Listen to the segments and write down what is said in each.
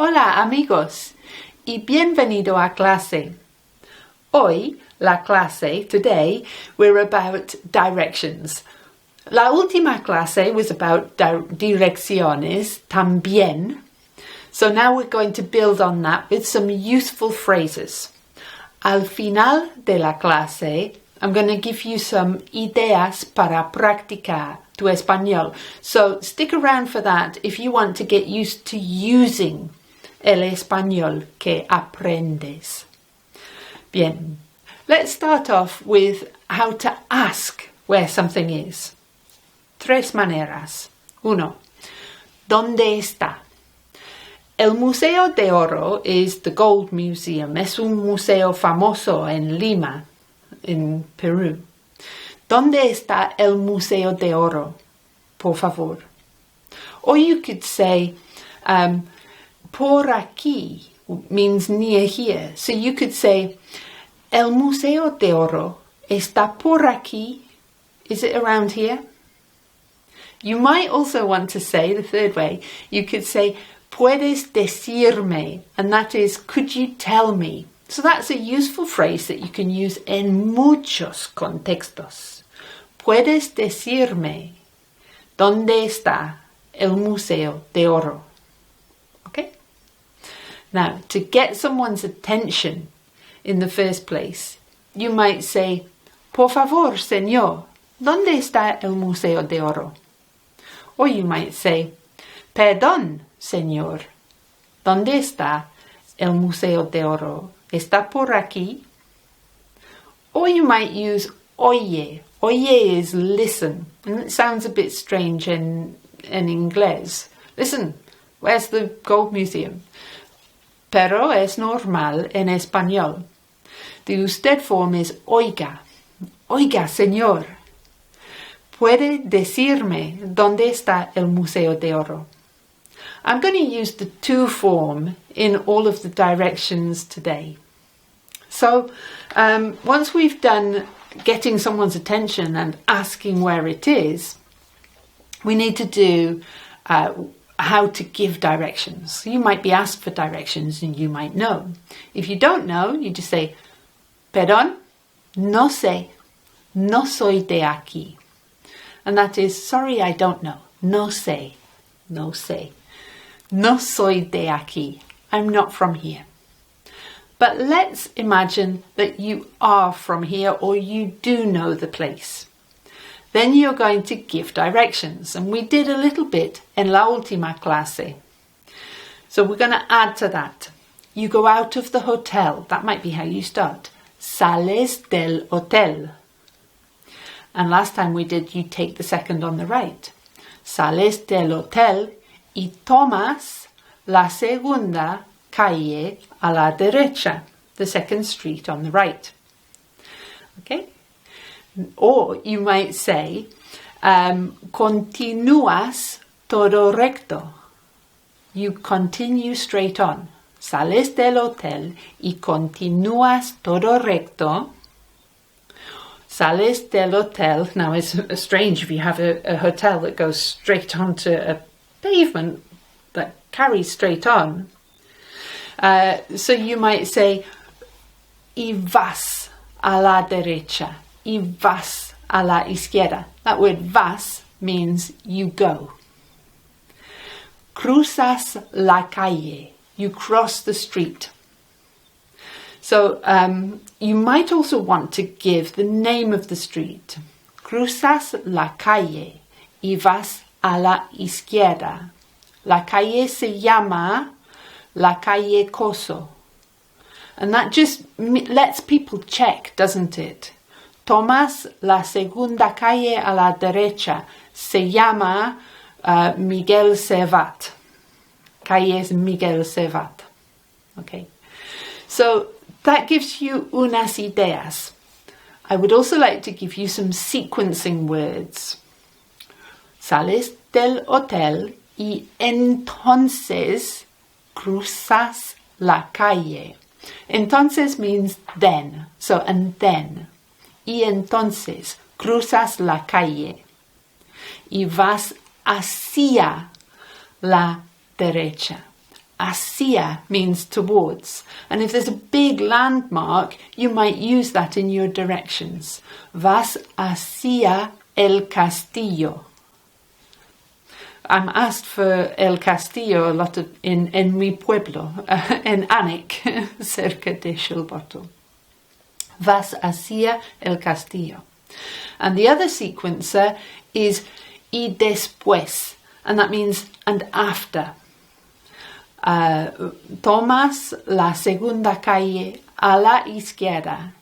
Hola amigos y bienvenido a clase. Hoy, la clase, today, we're about directions. La última clase was about direcciones también. So now we're going to build on that with some useful phrases. Al final de la clase, I'm going to give you some ideas para practicar tu español. So stick around for that if you want to get used to using el español que aprendes. Bien, let's start off with how to ask where something is. Tres maneras. Uno, ¿dónde está? El Museo de Oro is the Gold Museum. Es un museo famoso en Lima, in Perú. ¿Dónde está el Museo de Oro? Por favor. Or you could say, por aquí means near here. So you could say, el Museo de Oro está por aquí. Is it around here? You might also want to say, the third way, you could say, Puedes decirme, and that is, could you tell me? So that's a useful phrase that you can use in muchos contextos. Puedes decirme, ¿dónde está el Museo de Oro? Okay? Now, to get someone's attention in the first place, you might say, por favor, señor, ¿dónde está el Museo de Oro? Or you might say, perdón, señor, ¿dónde está el Museo de Oro? ¿Está por aquí? Or you might use oye. Oye is listen. And it sounds a bit strange in inglés. Listen, where's the Gold Museum? Pero es normal en español. The usted form is oiga. Oiga, señor. ¿Puede decirme dónde está el Museo de Oro? I'm going to use the to form in all of the directions today. So once we've done getting someone's attention and asking where it is, we need to do how to give directions. You might be asked for directions and you might know. If you don't know, you just say, perdón, no sé, no soy de aquí. And that is, sorry, I don't know. No sé, no sé. No soy de aquí. I'm not from here. But let's imagine that you are from here or you do know the place. Then you're going to give directions. And we did a little bit en la última clase. So we're going to add to that. You go out of the hotel. That might be how you start. Sales del hotel. And last time we did, you take the second on the right. Sales del hotel y tomas la segunda calle a la derecha, the second street on the right. Okay? Or you might say, Continuas, todo recto. You continue straight on. Sales del hotel y continúas todo recto. Sales del hotel. Now it's strange if you have a hotel that goes straight onto a pavement that carries straight on. So you might say, y vas a la derecha, y vas a la izquierda. That word vas means you go. Cruzas la calle, you cross the street. So you might also want to give the name of the street. Cruzas la calle y vas a la izquierda. La calle se llama la calle Coso. And that just lets people check, doesn't it? Tomas la segunda calle a la derecha. Se llama Miguel Servat. Calle es Miguel Servat. Okay. So that gives you unas ideas. I would also like to give you some sequencing words. Sales del hotel y entonces cruzas la calle. Entonces means then. So, and then. Y entonces cruzas la calle. Y vas hacia la derecha. hacia means towards. And if there's a big landmark, you might use that in your directions. Vas hacia el castillo. I'm asked for El Castillo a lot in mi pueblo, en Anik, cerca de Shilbottle. Vas hacia el castillo. And the other sequencer is y después, and that means and after. Tomas la segunda calle a la izquierda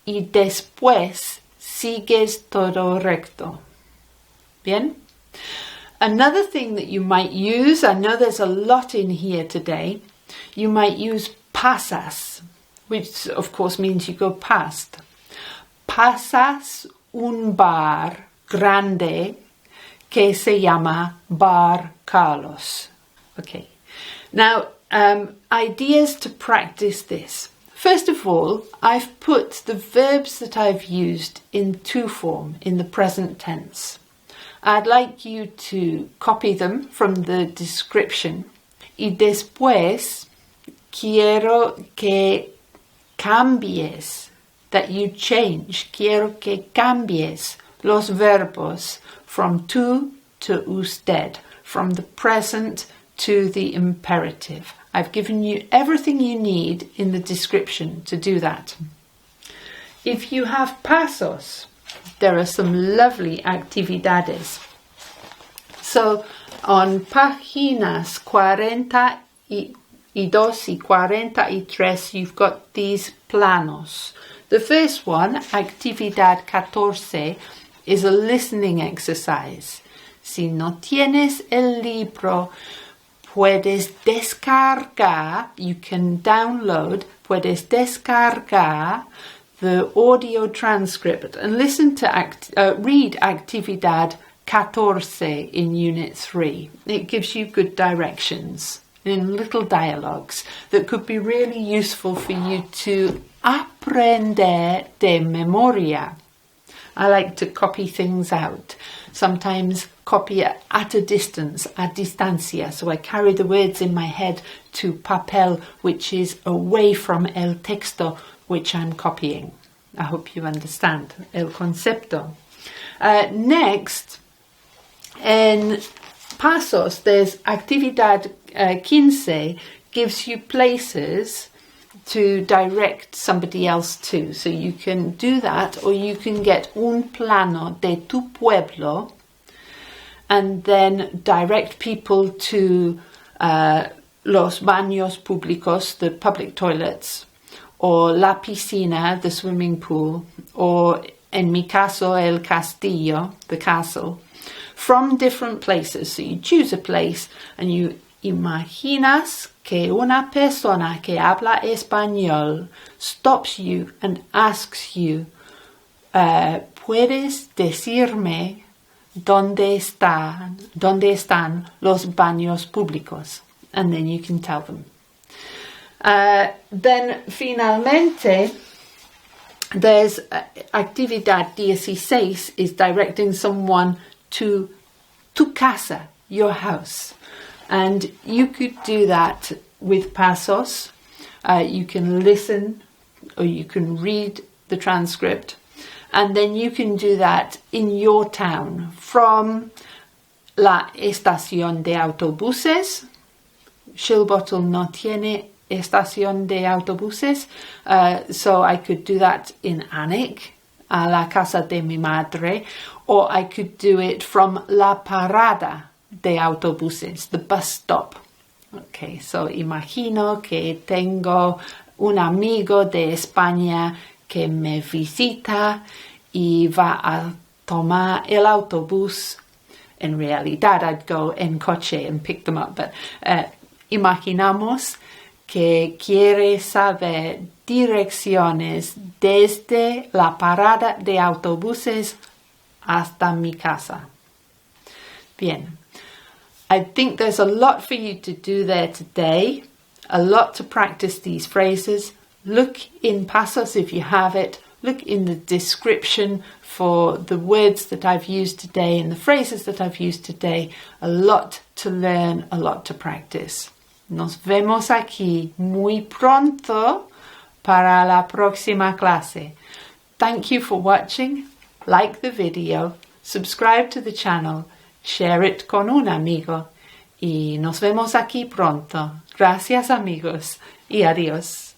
y después sigues todo recto. Bien? Another thing that you might use, I know there's a lot in here today, you might use pasas, which of course means you go past. Pasas un bar grande que se llama Bar Carlos. Okay, now ideas to practice this. First of all, I've put the verbs that I've used in to form, in the present tense. I'd like you to copy them from the description. Y después quiero que cambies, that you change. Quiero que cambies los verbos from tú to usted, from the present to the imperative. I've given you everything you need in the description to do that. If you have Pasos, there are some lovely actividades. So on páginas 42 y 43, you've got these planos. The first one, actividad 14, is a listening exercise. Si no tienes el libro, puedes descargar, you can download, puedes descargar the audio transcript and listen to read Actividad 14 in Unit 3. It gives you good directions in little dialogues that could be really useful for you to aprender de memoria. I like to copy things out. Sometimes copy at a distance, a distancia. So I carry the words in my head to papel, which is away from el texto, which I'm copying. I hope you understand el concepto. Next, in Pasos, there's Actividad 15, gives you places to direct somebody else to. So you can do that, or you can get un plano de tu pueblo and then direct people to los baños públicos, the public toilets, or la piscina, the swimming pool, or en mi caso el castillo, the castle, from different places. So you choose a place and you imaginas que una persona que habla español stops you and asks you, ¿puedes decirme dónde están los baños públicos? And then you can tell them. Then finalmente, there's Actividad 16 is directing someone to tu casa, your house. And you could do that with Pasos. You can listen or you can read the transcript. And then you can do that in your town from la estación de autobuses. Shilbottle no tiene estación de autobuses. So I could do that in Anik, a la casa de mi madre. Or I could do it from la parada de autobuses, the bus stop. Okay, so imagino que tengo un amigo de España que me visita y va a tomar el autobús. In realidad, I'd go en coche and pick them up, but imaginamos que quiere saber direcciones desde la parada de autobuses hasta mi casa. Bien. I think there's a lot for you to do there today, a lot to practice these phrases. Look in Pasos if you have it. Look in the description for the words that I've used today and the phrases that I've used today. A lot to learn, a lot to practice. Nos vemos aquí muy pronto para la próxima clase. Thank you for watching. Like the video, subscribe to the channel, share it con un amigo. Y nos vemos aquí pronto. Gracias amigos y adiós.